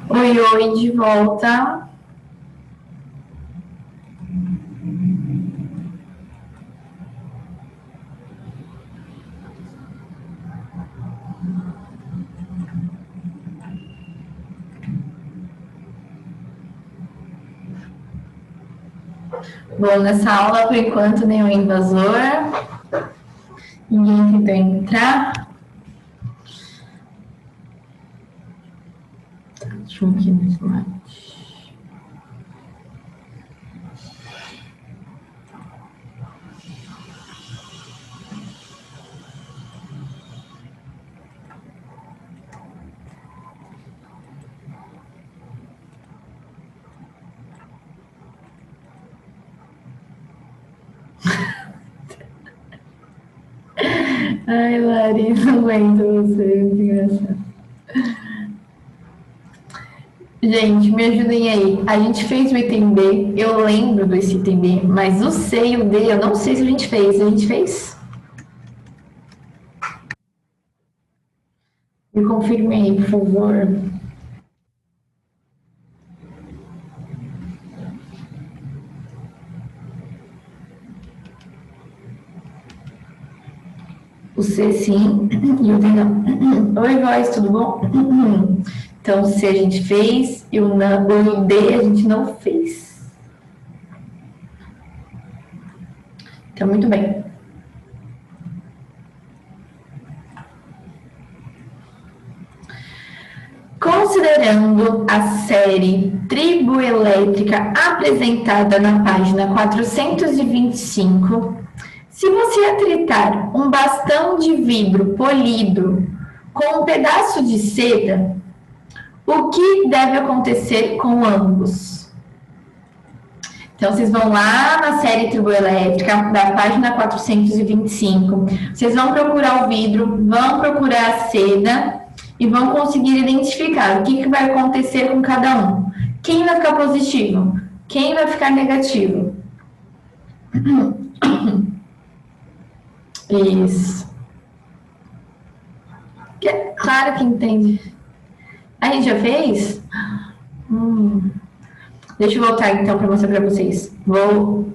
Oi, oi, de volta. Bom, nessa aula, por enquanto, nenhum invasor. Ninguém tentou entrar. Deixa eu aqui no slide. Ai, Lari, não aguento você, muito engraçado. Gente, me ajudem aí. A gente fez o item B, eu lembro desse item B, mas o C e o D eu não sei se a gente fez. A gente fez? Me confirme aí, por favor. O C sim, e o D não. Oi, voz, tudo bom? Então, o C a gente fez e o D a gente não fez. Então, muito bem. Considerando a série triboelétrica apresentada na página 425, se você atritar um bastão de vidro polido com um pedaço de seda, o que deve acontecer com ambos? Então, vocês vão lá na série triboelétrica, da página 425, vocês vão procurar o vidro, vão procurar a seda e vão conseguir identificar o que vai acontecer com cada um. Quem vai ficar positivo? Quem vai ficar negativo? Isso. Claro que entende. A gente já fez? Deixa eu voltar então para mostrar para vocês. Vou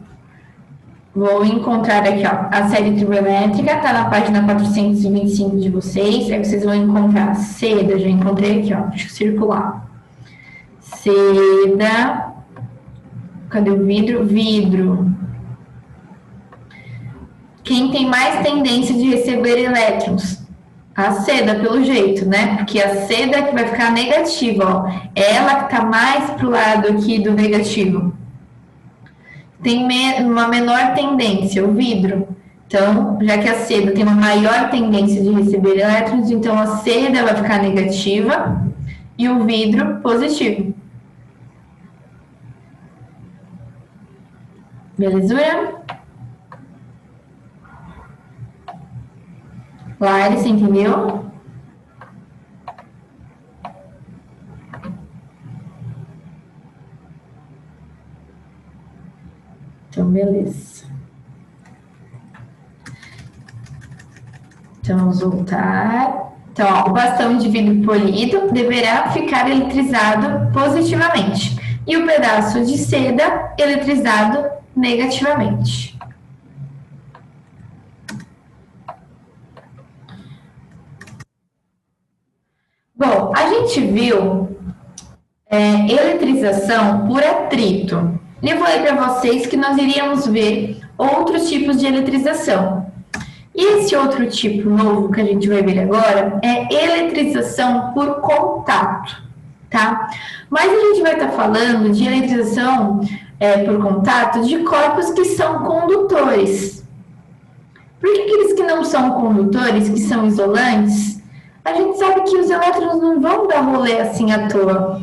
encontrar aqui, ó, a série trigonométrica, está na página 425 de vocês. Aí vocês vão encontrar seda, já encontrei aqui, ó, deixa eu circular. Seda. Cadê o vidro? Vidro. Quem tem mais tendência de receber elétrons? A seda, pelo jeito, né? Porque a seda que vai ficar negativa, ó. Ela que tá mais pro lado aqui do negativo. Tem uma menor tendência, o vidro. Então, já que a seda tem uma maior tendência de receber elétrons, então a seda vai ficar negativa e o vidro positivo. Belezura? Lari, você entendeu? Então, beleza. Então, vamos voltar. Então, ó, o bastão de vidro polido deverá ficar eletrizado positivamente e o pedaço de seda eletrizado negativamente. Bom, a gente viu eletrização por atrito. E eu falei para vocês que nós iríamos ver outros tipos de eletrização. E esse outro tipo novo que a gente vai ver agora é eletrização por contato, tá? Mas a gente vai estar falando de eletrização por contato de corpos que são condutores. Por que aqueles que não são condutores, que são isolantes, a gente sabe que os elétrons não vão dar rolê assim à toa.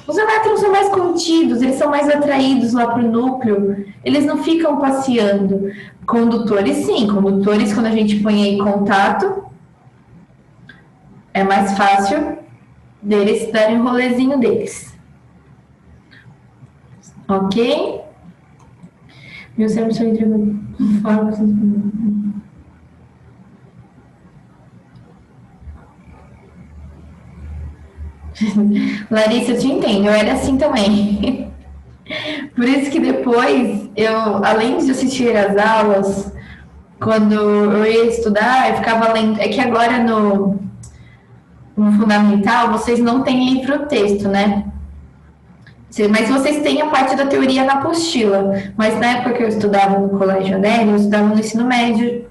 Os elétrons são mais contidos, eles são mais atraídos lá para o núcleo, eles não ficam passeando. Condutores, sim, condutores, quando a gente põe em contato, é mais fácil deles darem o rolezinho deles. Ok? Meu cérebro só entrou forma. Larissa, eu te entendo, eu era assim também. Por isso que depois, além de assistir às aulas, quando eu ia estudar, eu ficava lendo. É que agora no fundamental, vocês não têm livro-texto, né? Mas vocês têm a parte da teoria na apostila. Mas na época que eu estudava no Colégio Adélio, eu estudava no ensino médio,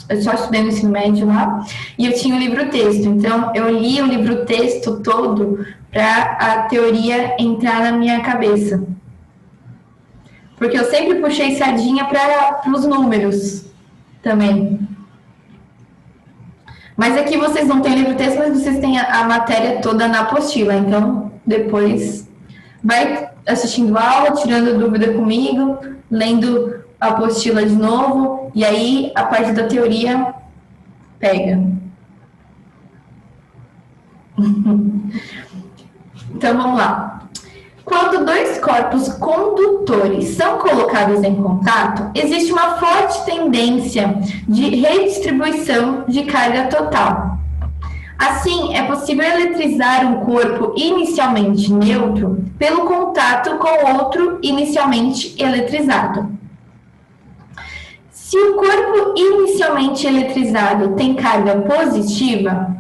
eu só estudei no ensino médio lá, e eu tinha o livro-texto. Então, eu li o livro-texto todo para a teoria entrar na minha cabeça. Porque eu sempre puxei sardinha para os números também. Mas aqui vocês não têm livro-texto, mas vocês têm a matéria toda na apostila. Então, depois vai assistindo aula, tirando dúvida comigo, lendo a apostila de novo, e aí a parte da teoria pega. Então, vamos lá. Quando dois corpos condutores são colocados em contato, existe uma forte tendência de redistribuição de carga total. Assim, é possível eletrizar um corpo inicialmente neutro pelo contato com outro inicialmente eletrizado. Se o corpo inicialmente eletrizado tem carga positiva,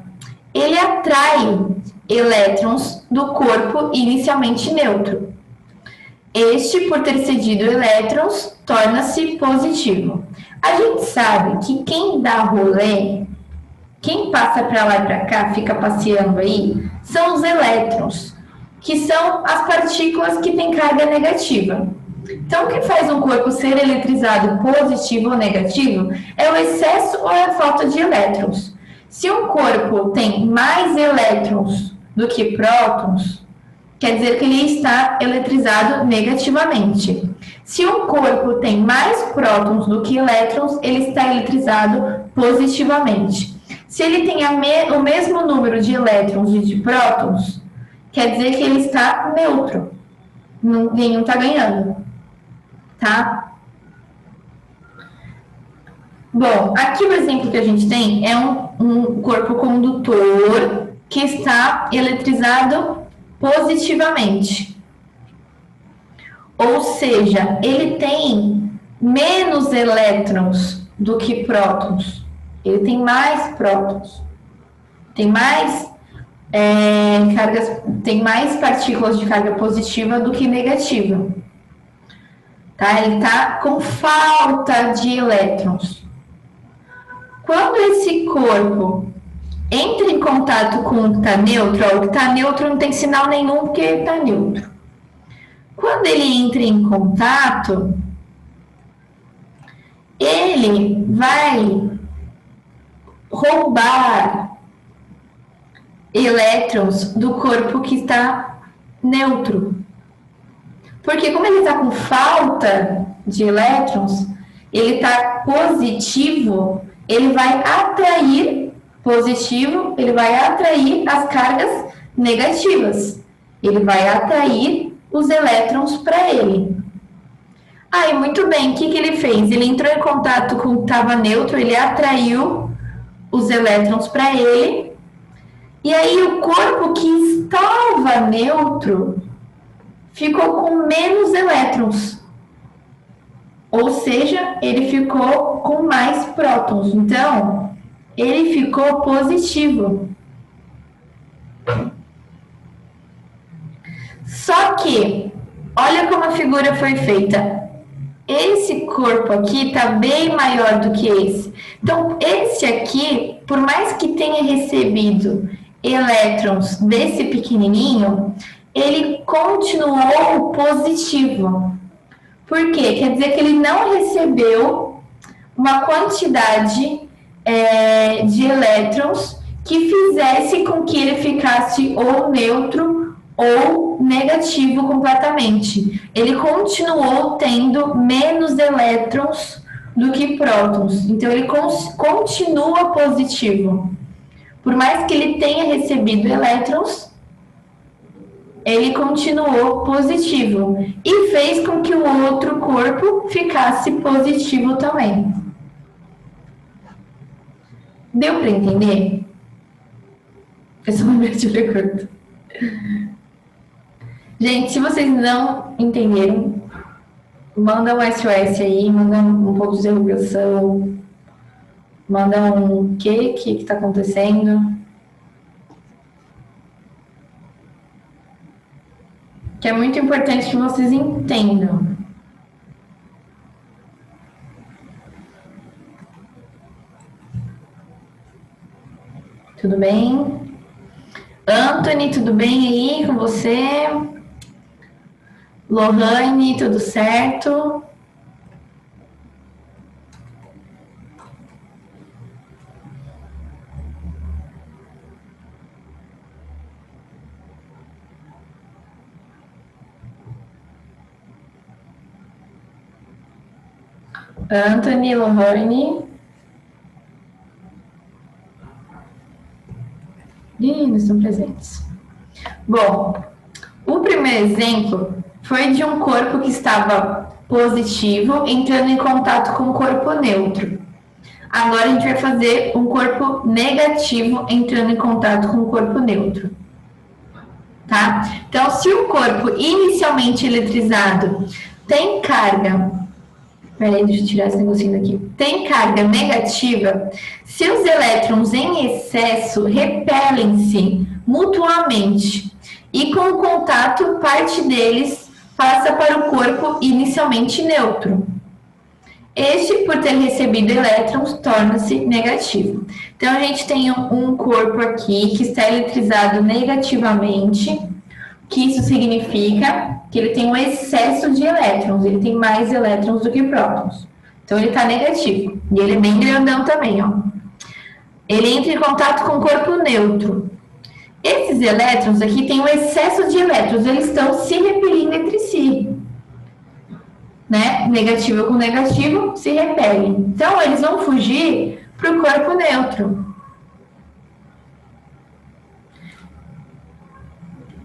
ele atrai elétrons do corpo inicialmente neutro. Este, por ter cedido elétrons, torna-se positivo. A gente sabe que quem dá rolê, quem passa para lá e para cá, fica passeando aí, são os elétrons, que são as partículas que têm carga negativa. Então, o que faz um corpo ser eletrizado positivo ou negativo é o excesso ou a falta de elétrons. Se um corpo tem mais elétrons do que prótons, quer dizer que ele está eletrizado negativamente. Se um corpo tem mais prótons do que elétrons, ele está eletrizado positivamente. Se ele tem o mesmo número de elétrons e de prótons, quer dizer que ele está neutro. Nenhum está ganhando. Tá? Bom, aqui o exemplo que a gente tem é um corpo condutor que está eletrizado positivamente. Ou seja, ele tem menos elétrons do que prótons. Ele tem mais prótons. Tem mais tem mais partículas de carga positiva do que negativa. Tá? Ele está com falta de elétrons. Quando esse corpo entra em contato com o que está neutro, o que está neutro não tem sinal nenhum porque está neutro. Quando ele entra em contato, ele vai roubar elétrons do corpo que está neutro. Porque como ele está com falta de elétrons, ele está positivo, ele vai atrair positivo, ele vai atrair as cargas negativas. Ele vai atrair os elétrons para ele. Aí, muito bem, o que ele fez? Ele entrou em contato com o que estava neutro, ele atraiu os elétrons para ele. E aí, o corpo que estava neutro ficou com menos elétrons. Ou seja, ele ficou com mais prótons. Então, ele ficou positivo. Só que, olha como a figura foi feita. Esse corpo aqui está bem maior do que esse. Então, esse aqui, por mais que tenha recebido elétrons desse pequenininho, ele continuou positivo. Por quê? Quer dizer que ele não recebeu uma quantidade de elétrons que fizesse com que ele ficasse ou neutro ou negativo completamente. Ele continuou tendo menos elétrons do que prótons. Então, ele continua positivo. Por mais que ele tenha recebido elétrons, ele continuou positivo e fez com que o outro corpo ficasse positivo também. Deu para entender? Eu sou uma de curto. Gente, se vocês não entenderam, manda um SOS aí, manda um ponto de interrogação, manda um que está acontecendo. Que é muito importante que vocês entendam. Tudo bem? Anthony, tudo bem aí com você? Lohane, tudo certo? Anthony, Lohane. Lindos, estão presentes. Bom, o primeiro exemplo foi de um corpo que estava positivo entrando em contato com o corpo neutro. Agora a gente vai fazer um corpo negativo entrando em contato com o corpo neutro. Tá? Então, se o corpo inicialmente eletrizado tem carga, peraí, deixa eu tirar esse negocinho daqui, tem carga negativa, seus elétrons em excesso repelem-se mutuamente e com o contato parte deles passa para o corpo inicialmente neutro. Este, por ter recebido elétrons, torna-se negativo. Então, a gente tem um corpo aqui que está eletrizado negativamente, que isso significa que ele tem um excesso de elétrons, ele tem mais elétrons do que prótons. Então, ele está negativo. E ele é bem grandão também, ó. Ele entra em contato com o corpo neutro. Esses elétrons aqui têm um excesso de elétrons, eles estão se repelindo entre si. Né? Negativo com negativo se repelem. Então, eles vão fugir para o corpo neutro.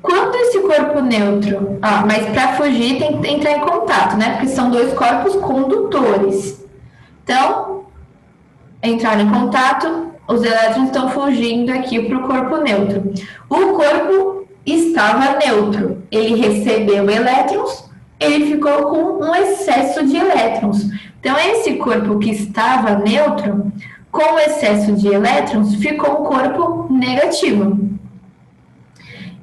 Quando esse corpo neutro... mas para fugir tem que entrar em contato, né? Porque são dois corpos condutores. Então, entraram em contato, os elétrons estão fugindo aqui para o corpo neutro. O corpo estava neutro. Ele recebeu elétrons, ele ficou com um excesso de elétrons. Então, esse corpo que estava neutro, com excesso de elétrons, ficou um corpo negativo.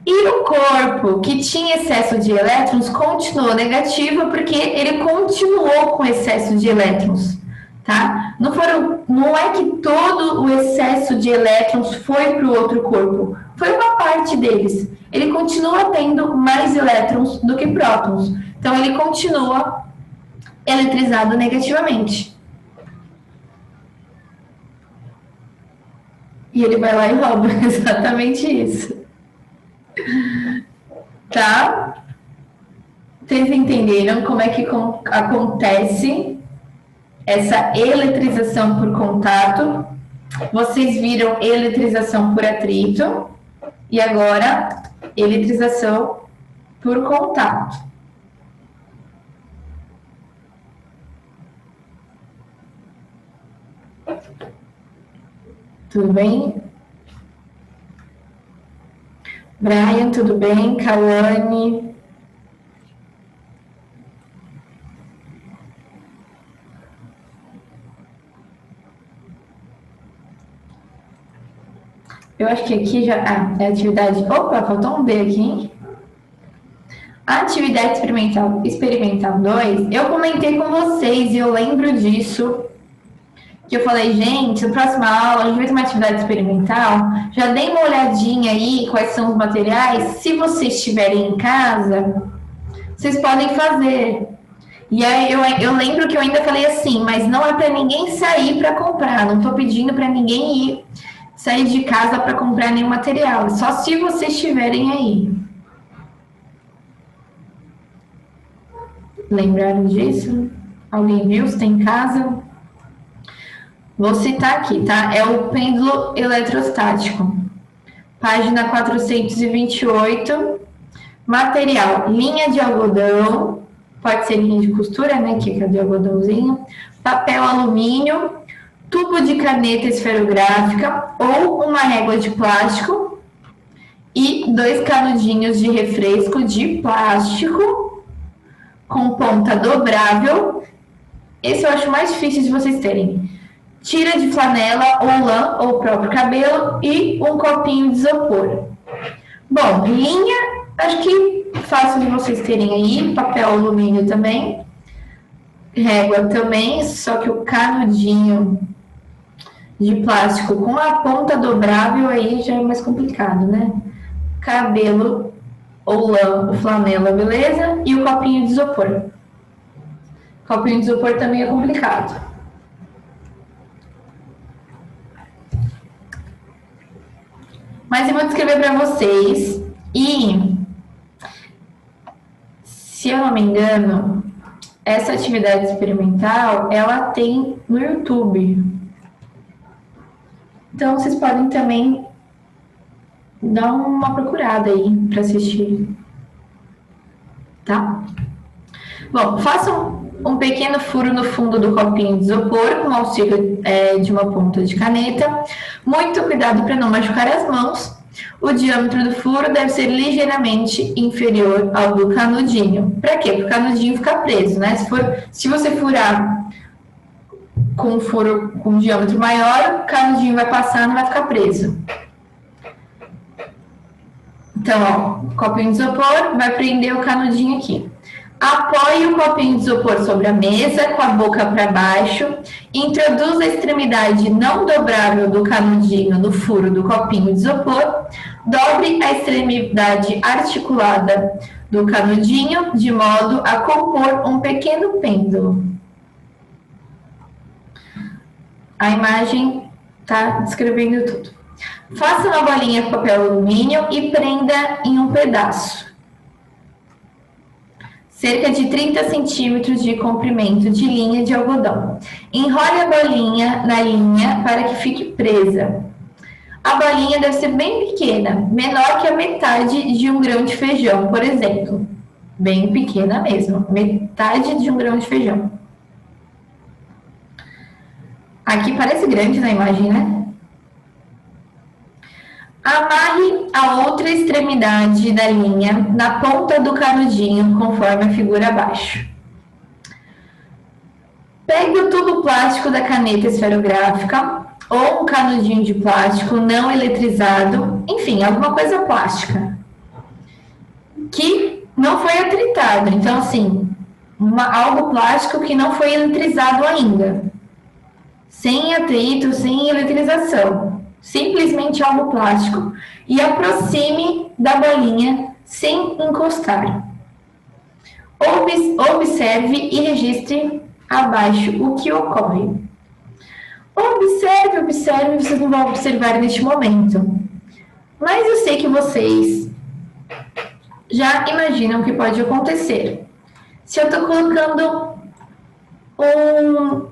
E o corpo que tinha excesso de elétrons continuou negativo porque ele continuou com excesso de elétrons, tá? Não é que todo o excesso de elétrons foi para o outro corpo, foi uma parte deles. Ele continua tendo mais elétrons do que prótons. Então, ele continua eletrizado negativamente. E ele vai lá e rouba, exatamente isso. Tá? Vocês entenderam como é que acontece essa eletrização por contato? Vocês viram eletrização por atrito e agora eletrização por contato. Tudo bem? Brian, tudo bem? Kawane? Eu acho que aqui já... é atividade... Opa, faltou um B aqui, hein? A atividade experimental 2, eu comentei com vocês e eu lembro disso, que eu falei, gente, na próxima aula a gente vai ter uma atividade experimental, já dei uma olhadinha aí quais são os materiais, se vocês estiverem em casa, vocês podem fazer. E aí eu lembro que eu ainda falei assim, mas não é para ninguém sair para comprar, não estou pedindo para ninguém sair de casa para comprar nenhum material, só se vocês estiverem aí. Lembraram disso? Alguém viu? Se tem em casa? Vou citar aqui, tá? É o pêndulo eletrostático. Página 428. Material, linha de algodão. Pode ser linha de costura, né? Que é de algodãozinho. Papel alumínio. Tubo de caneta esferográfica ou uma régua de plástico. e 2 canudinhos de refresco de plástico com ponta dobrável. Esse eu acho mais difícil de vocês terem. Tira de flanela ou lã ou próprio cabelo e um copinho de isopor. Bom, linha, acho que fácil de vocês terem aí, papel alumínio também, régua também, só que o canudinho de plástico com a ponta dobrável aí já é mais complicado, né? Cabelo ou lã ou flanela, beleza? E o copinho de isopor. Copinho de isopor também é complicado. Mas eu vou descrever para vocês e, se eu não me engano, essa atividade experimental, ela tem no YouTube. Então, vocês podem também dar uma procurada aí para assistir. Tá? Bom, façam um pequeno furo no fundo do copinho de isopor com auxílio de uma ponta de caneta. Muito cuidado para não machucar as mãos. O diâmetro do furo deve ser ligeiramente inferior ao do canudinho. Para quê? Para o canudinho ficar preso, né? Se você furar com um furo com um diâmetro maior, o canudinho vai passar e não vai ficar preso. Então, ó, o copinho de isopor vai prender o canudinho aqui. Apoie o copinho de isopor sobre a mesa, com a boca para baixo. Introduza a extremidade não dobrável do canudinho no furo do copinho de isopor. Dobre a extremidade articulada do canudinho, de modo a compor um pequeno pêndulo. A imagem está descrevendo tudo. Faça uma bolinha com papel alumínio e prenda em um pedaço. Cerca de 30 centímetros de comprimento de linha de algodão. Enrole a bolinha na linha para que fique presa. A bolinha deve ser bem pequena, menor que a metade de um grão de feijão, por exemplo. Bem pequena mesmo, metade de um grão de feijão. Aqui parece grande na imagem, né? Amarre a outra extremidade da linha na ponta do canudinho, conforme a figura abaixo. Pegue o tubo plástico da caneta esferográfica ou um canudinho de plástico não eletrizado, enfim, alguma coisa plástica, que não foi atritado. Então, assim, algo plástico que não foi eletrizado ainda, sem atrito, sem eletrização. Simplesmente algo plástico e aproxime da bolinha sem encostar. Observe e registre abaixo o que ocorre. Observe, vocês não vão observar neste momento. Mas eu sei que vocês já imaginam o que pode acontecer. Se eu estou colocando um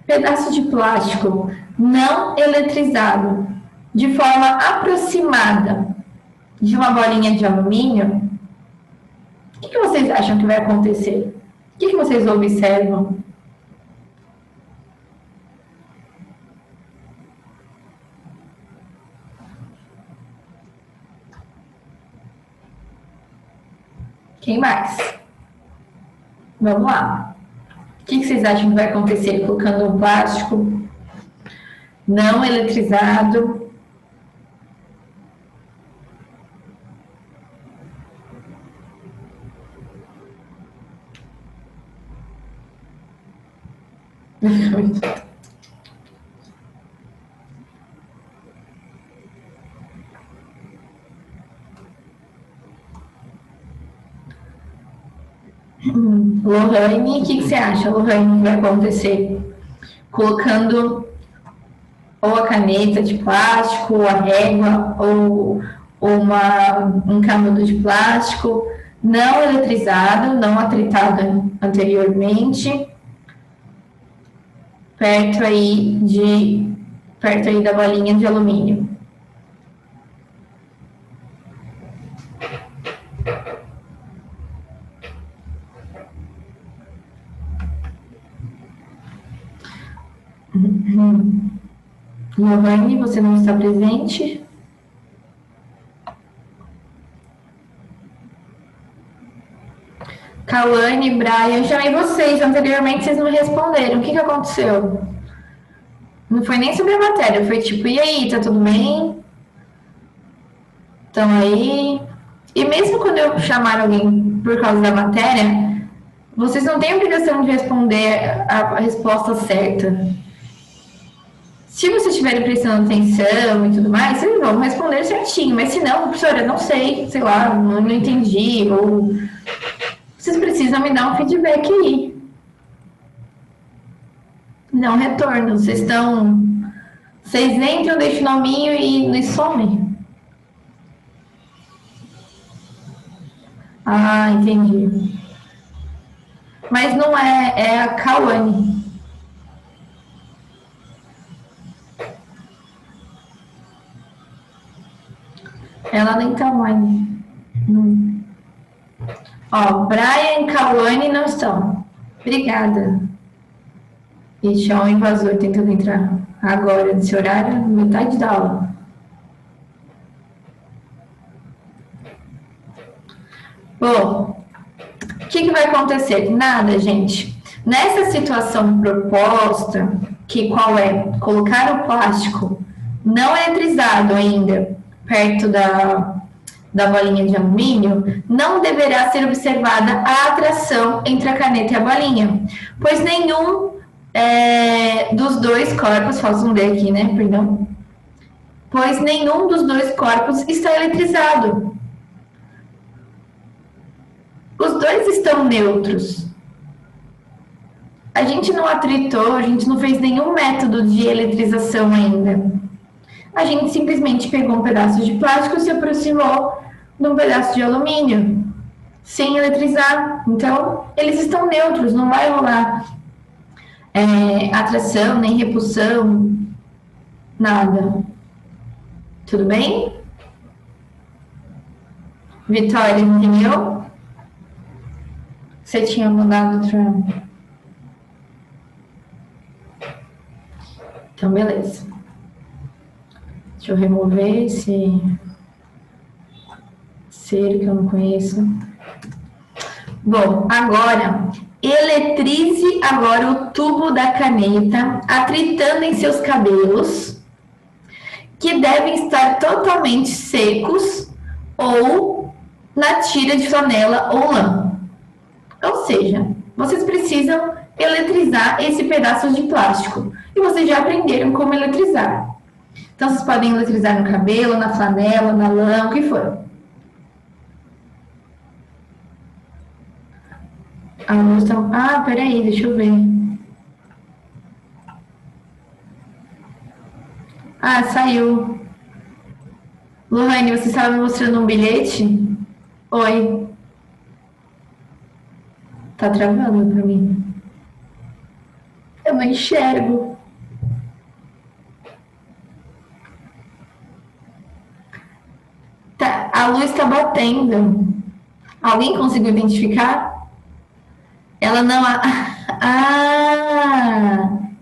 pedaço de plástico não eletrizado de forma aproximada de uma bolinha de alumínio, o que vocês acham que vai acontecer? O que vocês observam? Quem mais? Vamos lá. O que vocês acham que vai acontecer colocando um plástico não eletrizado? Lohane, o que você acha, Lohane, que vai acontecer? Colocando ou a caneta de plástico, ou a régua, ou um canudo de plástico não eletrizado, não atritado anteriormente, perto aí da bolinha de alumínio. Lohane, você não está presente? Cauane, Brian, chamei vocês anteriormente, vocês não me responderam. O que aconteceu? Não foi nem sobre a matéria, foi tipo, e aí, tá tudo bem? Estão aí? E mesmo quando eu chamar alguém por causa da matéria, vocês não têm obrigação de responder a resposta certa. Se vocês estiverem prestando atenção e tudo mais, vocês vão responder certinho. Mas se não, professora, eu não sei, sei lá, não entendi, ou... Vocês precisam me dar um feedback aí. Não retorno. Vocês entram, deixam o nominho e somem. Ah, entendi. Mas não é a Cauane. Ela nem tá online. Ó, Brian e Cauane não estão. Obrigada. Ixi, é um invasor tentando entrar agora, nesse horário, metade da aula. Bom, o que vai acontecer? Nada, gente. Nessa situação proposta, qual é? Colocar o plástico não eletrizado ainda perto da bolinha de alumínio, não deverá ser observada a atração entre a caneta e a bolinha, pois nenhum dos dois corpos, falta um D aqui, né? Perdão. Pois nenhum dos dois corpos está eletrizado. Os dois estão neutros. A gente não atritou, a gente não fez nenhum método de eletrização ainda. A gente simplesmente pegou um pedaço de plástico e se aproximou de um pedaço de alumínio, sem eletrizar. Então, eles estão neutros, não vai rolar atração, nem repulsão, nada. Tudo bem? Vitória, entendeu? Você tinha mandado outra... Então, beleza. Deixa eu remover esse ser que eu não conheço. Bom, agora, eletrize agora o tubo da caneta, atritando em seus cabelos, que devem estar totalmente secos ou na tira de flanela ou lã. Ou seja, vocês precisam eletrizar esse pedaço de plástico. E vocês já aprenderam como eletrizar. Então, vocês podem eletrizar no cabelo, na flanela, na lã, o que for. A luz tá... Ah, peraí, deixa eu ver. Ah, saiu. Lohane, você estava me mostrando um bilhete? Oi. Tá travando pra mim. Eu não enxergo. Tá, a luz está batendo. Alguém conseguiu identificar? Ela não... Ah,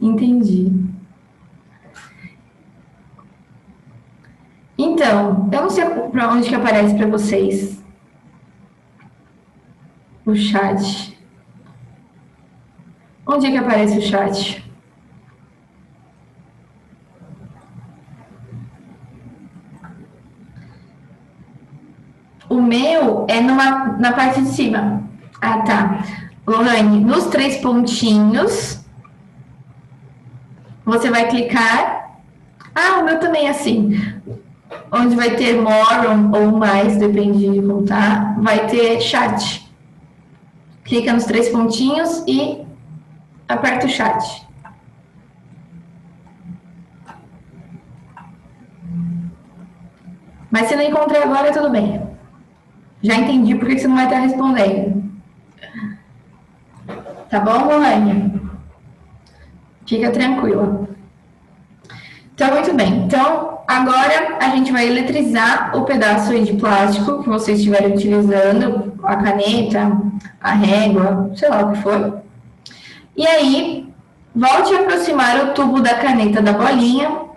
entendi. Então, eu não sei para onde que aparece para vocês o chat. Onde é que aparece o chat? O meu é na parte de cima. Ah, tá. Lohane, nos 3 pontinhos, você vai clicar. Ah, o meu também é assim. Onde vai ter more ou mais, depende de como tá, vai ter chat. Clica nos 3 pontinhos e aperta o chat. Mas se não encontrar agora, tudo bem. Já entendi por que você não vai estar respondendo. Tá bom, Lohane? Fica tranquila. Então, muito bem. Então, agora a gente vai eletrizar o pedaço aí de plástico que vocês estiverem utilizando, a caneta, a régua, sei lá o que for. E aí, volte a aproximar o tubo da caneta da bolinha.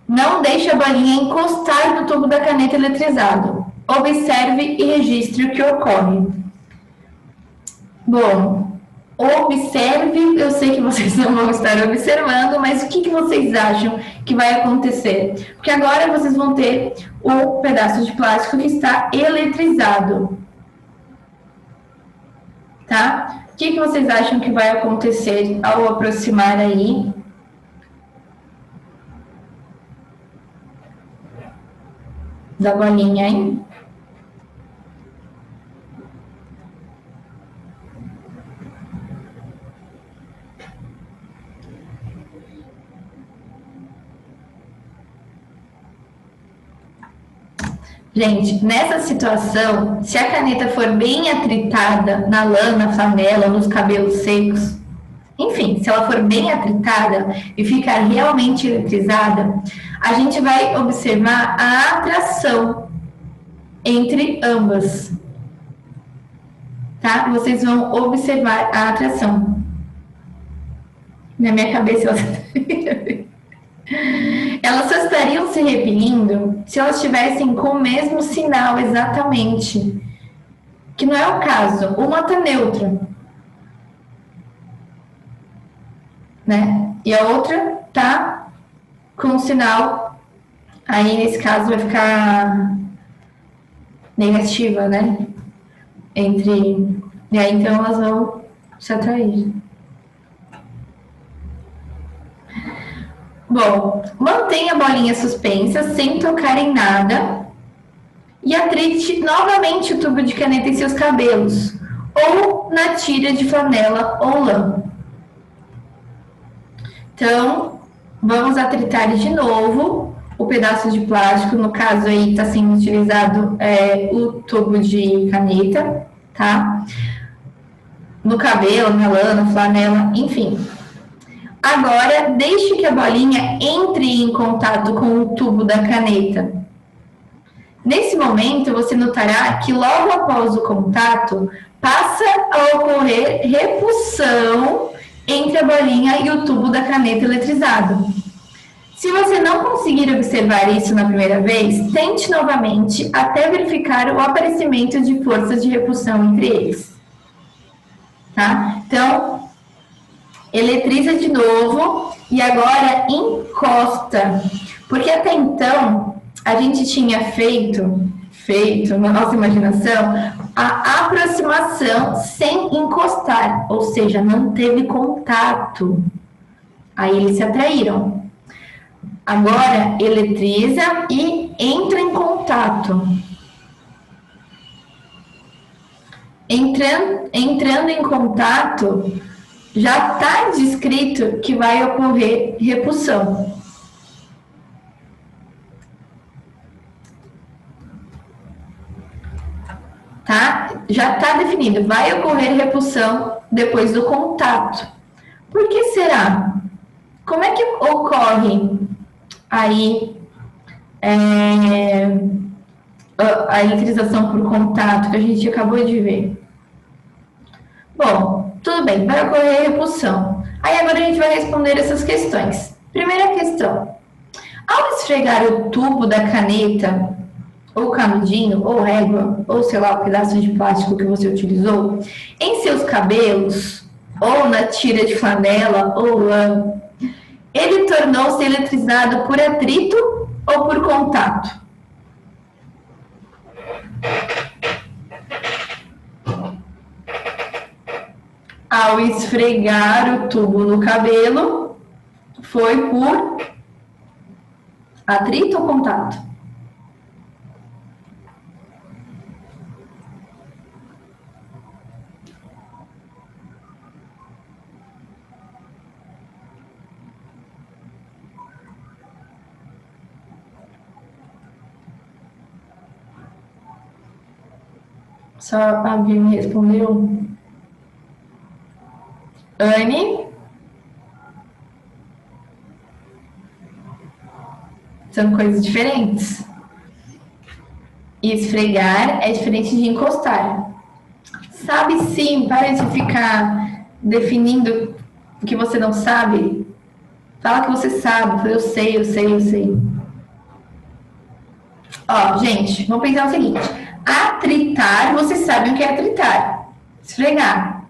Não deixe a bolinha encostar no tubo da caneta eletrizado. Observe e registre o que ocorre. Bom, observe, eu sei que vocês não vão estar observando, mas o que vocês acham que vai acontecer? Porque agora vocês vão ter o pedaço de plástico que está eletrizado, tá? O que vocês acham que vai acontecer ao aproximar aí da bolinha, hein? Gente, nessa situação, se a caneta for bem atritada na lã, na flanela, nos cabelos secos, enfim, se ela for bem atritada e ficar realmente eletrizada, a gente vai observar a atração entre ambas. Tá? Vocês vão observar a atração. Na minha cabeça, elas só estariam se repelindo se elas estivessem com o mesmo sinal exatamente. Que não é o caso. Uma está neutra. Né? E a outra tá com o sinal, aí nesse caso vai ficar negativa, né? E aí então elas vão se atrair. Bom, mantenha a bolinha suspensa sem tocar em nada e atrite novamente o tubo de caneta em seus cabelos ou na tira de flanela ou lã. Então, vamos atritar de novo o pedaço de plástico, no caso aí está sendo utilizado o tubo de caneta, tá? No cabelo, na lã, na flanela, enfim. Agora, deixe que a bolinha entre em contato com o tubo da caneta. Nesse momento, você notará que logo após o contato, passa a ocorrer repulsão entre a bolinha e o tubo da caneta eletrizado. Se você não conseguir observar isso na primeira vez, tente novamente até verificar o aparecimento de forças de repulsão entre eles. Tá? Então, eletriza de novo e agora encosta. Porque até então, a gente tinha feito na nossa imaginação, a aproximação sem encostar, ou seja, não teve contato. Aí eles se atraíram. Agora, eletriza e entra em contato. Entrando em contato, já está descrito que vai ocorrer repulsão. Tá? Já está definido, vai ocorrer repulsão depois do contato. Por que será? Como é que ocorre aí a eletrização por contato que a gente acabou de ver? Bom, tudo bem, vai ocorrer repulsão. Aí agora a gente vai responder essas questões. Primeira questão. Ao esfregar o tubo da caneta ou canudinho, ou régua, ou sei lá, o pedaço de plástico que você utilizou, em seus cabelos, ou na tira de flanela, ou lã, ele tornou-se eletrizado por atrito ou por contato? Ao esfregar o tubo no cabelo, foi por atrito ou contato? Só a Vini respondeu. Anne? São coisas diferentes. Esfregar é diferente de encostar. Sabe sim, para de ficar definindo o que você não sabe. Fala que você sabe, eu sei, eu sei, eu sei. Ó, gente, vamos pensar o seguinte. Atritar, vocês sabem o que é atritar. Esfregar.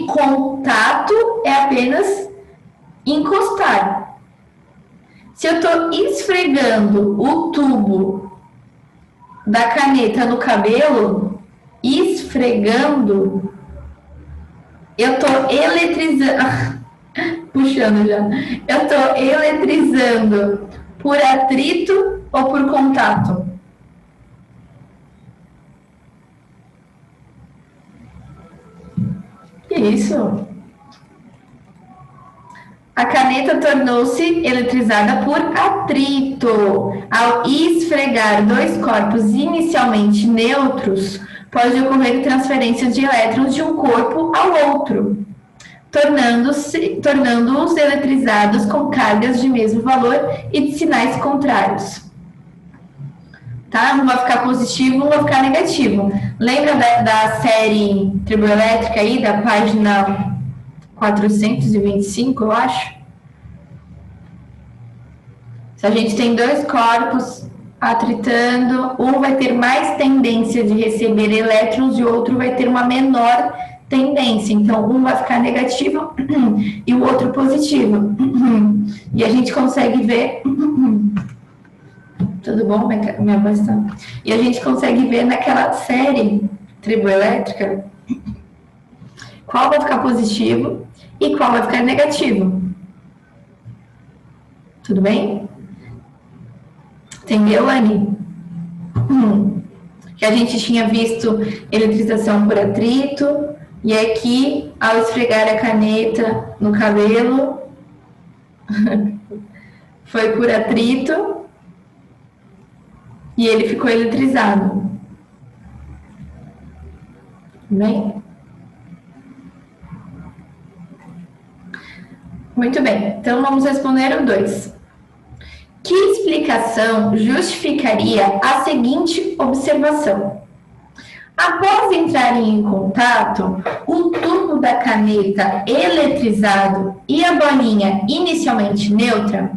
contato é apenas encostar. Se eu estou esfregando o tubo da caneta no cabelo, esfregando, eu estou eletrizando, puxando já, eu estou eletrizando por atrito ou por contato? Isso. A caneta tornou-se eletrizada por atrito. Ao esfregar dois corpos inicialmente neutros, pode ocorrer transferência de elétrons de um corpo ao outro, tornando-os eletrizados com cargas de mesmo valor e de sinais contrários. Tá? Um vai ficar positivo, um vai ficar negativo. Lembra da série triboelétrica aí, da página 425, eu acho? Se a gente tem dois corpos atritando, um vai ter mais tendência de receber elétrons e o outro vai ter uma menor tendência. Então, um vai ficar negativo e o outro positivo. E a gente consegue ver... Tudo bom? Minha voz tá... E a gente consegue ver naquela série triboelétrica qual vai ficar positivo e qual vai ficar negativo. Tudo bem? Entendeu, Anny? Que a gente tinha visto eletrização por atrito, e aqui, ao esfregar a caneta no cabelo, foi por atrito, e ele ficou eletrizado. Bem? Muito bem, então vamos responder o 2. Que explicação justificaria a seguinte observação? Após entrarem em contato, o tubo da caneta eletrizado e a bolinha inicialmente neutra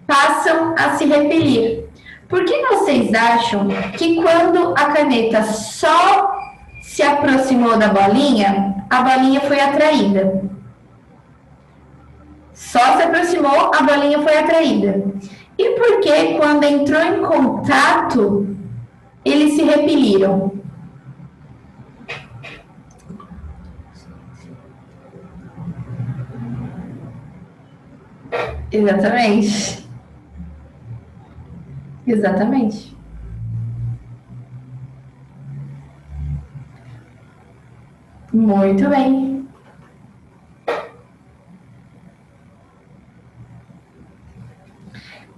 passam a se repelir. Por que vocês acham que quando a caneta só se aproximou da bolinha, a bolinha foi atraída? Só se aproximou, a bolinha foi atraída. E por que quando entrou em contato, eles se repeliram? Exatamente. Exatamente. Muito bem.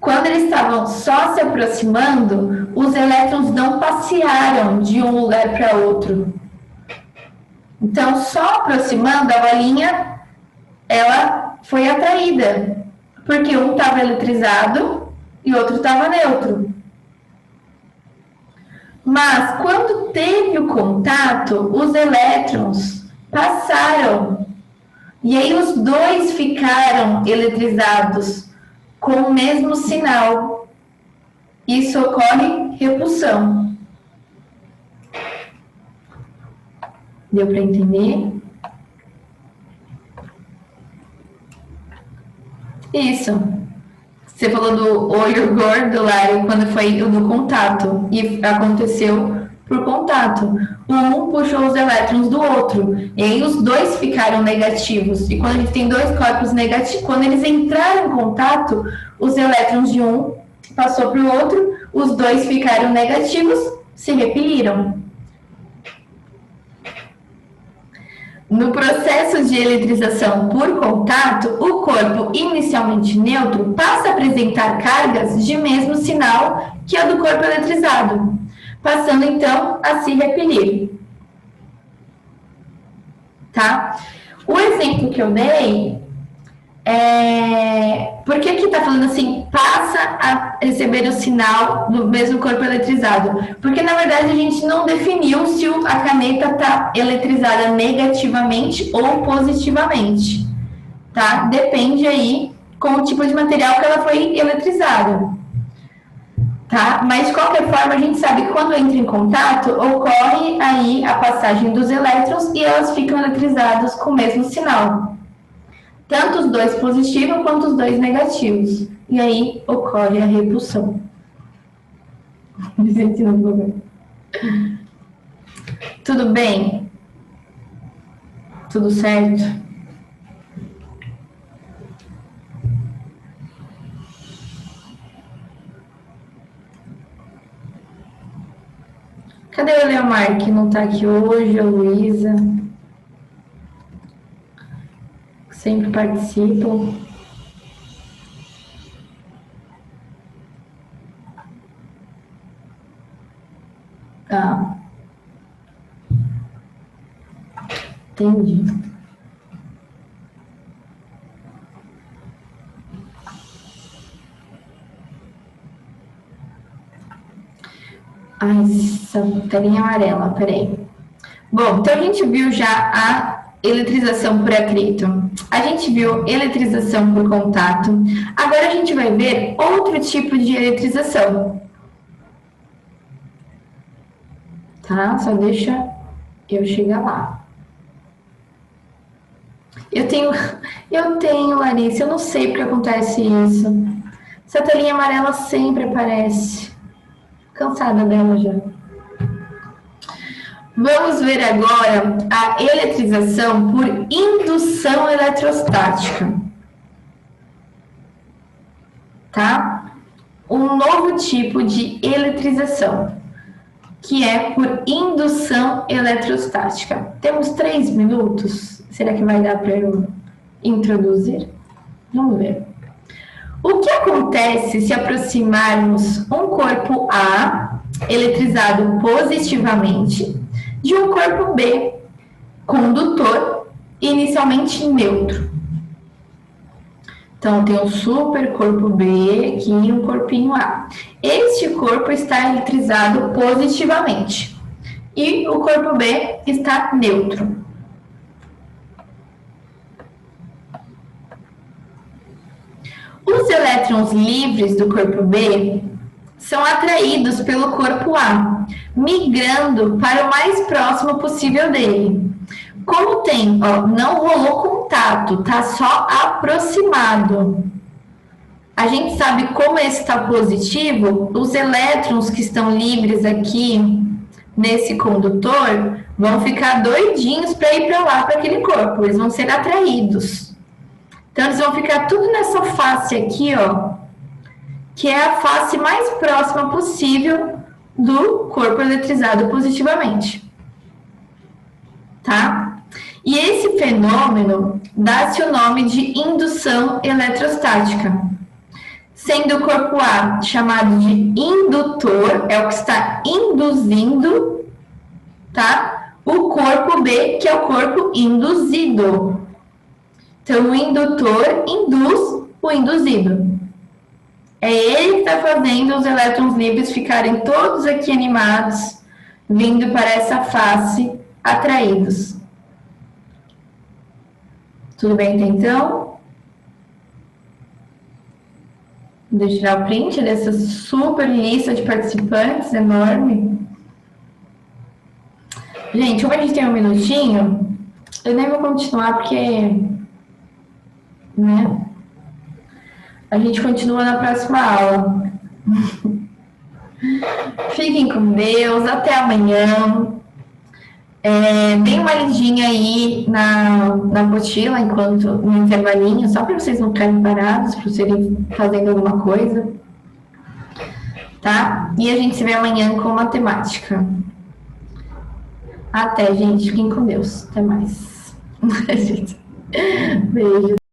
Quando eles estavam só se aproximando, os elétrons não passearam de um lugar para outro. Então, só aproximando a bolinha, ela foi atraída, porque um estava eletrizado e outro estava neutro. Mas, quando teve o contato, os elétrons passaram. E aí, os dois ficaram eletrizados com o mesmo sinal. Isso ocorre repulsão. Deu para entender? Isso. Você falou do olho gordo, Lário, quando foi no contato. E aconteceu por contato. Um puxou os elétrons do outro. E aí os dois ficaram negativos. E quando a gente tem dois corpos negativos, quando eles entraram em contato, os elétrons de um passou para o outro, os dois ficaram negativos, se repeliram. No processo de eletrização por contato, o corpo inicialmente neutro passa a apresentar cargas de mesmo sinal que a do corpo eletrizado, passando então a se repelir. Tá? O exemplo que eu dei é... Por que aqui está falando assim, passa a receber o sinal do mesmo corpo eletrizado? Porque, na verdade, a gente não definiu se a caneta está eletrizada negativamente ou positivamente, tá? Depende aí com o tipo de material que ela foi eletrizada, tá? Mas, de qualquer forma, a gente sabe que quando entra em contato, ocorre aí a passagem dos elétrons e elas ficam eletrizadas com o mesmo sinal. Tanto os dois positivos quanto os dois negativos. E aí ocorre a repulsão. Tudo bem? Tudo certo? Cadê o Leomar, que não tá aqui hoje, a Luísa? Sempre participam. Tá. Entendi. Ai, essa telinha amarela, peraí. Bom, então a gente viu já a eletrização por atrito. A gente viu eletrização por contato. Agora a gente vai ver outro tipo de eletrização. Tá? Só deixa eu chegar lá. Eu tenho, Larissa, eu não sei porque acontece isso. Essa telinha amarela sempre aparece. Cansada dela já. Vamos ver agora a eletrização por indução eletrostática. Tá? Um novo tipo de eletrização, que é por indução eletrostática. Temos 3 minutos. Será que vai dar para eu introduzir? Vamos ver. O que acontece se aproximarmos um corpo A, eletrizado positivamente, de um corpo B, condutor, inicialmente neutro? Então, tem um super corpo B aqui e um corpinho A. Este corpo está eletrizado positivamente e o corpo B está neutro. Os elétrons livres do corpo B são atraídos pelo corpo A, migrando para o mais próximo possível dele. Como tem, ó, não rolou contato, tá só aproximado. A gente sabe como esse está positivo, os elétrons que estão livres aqui nesse condutor vão ficar doidinhos para ir para lá, para aquele corpo, eles vão ser atraídos. Então, eles vão ficar tudo nessa face aqui, ó, que é a face mais próxima possível do corpo eletrizado positivamente. Tá? E esse fenômeno dá-se o nome de indução eletrostática, sendo o corpo A chamado de indutor, é o que está induzindo, tá? O corpo B, que é o corpo induzido. Então, o indutor induz o induzido. É ele que está fazendo os elétrons livres ficarem todos aqui animados, vindo para essa face, atraídos. Tudo bem, então? Deixa eu tirar o print dessa super lista de participantes enorme. Gente, como a gente tem um minutinho, eu nem vou continuar porque, né? A gente continua na próxima aula. Fiquem com Deus, até amanhã. Deem uma lidinha aí na apostila, enquanto no intervalinho, só para vocês não ficarem parados, para vocês irem fazendo alguma coisa. Tá? E a gente se vê amanhã com matemática. Até, gente. Fiquem com Deus. Até mais. Beijo.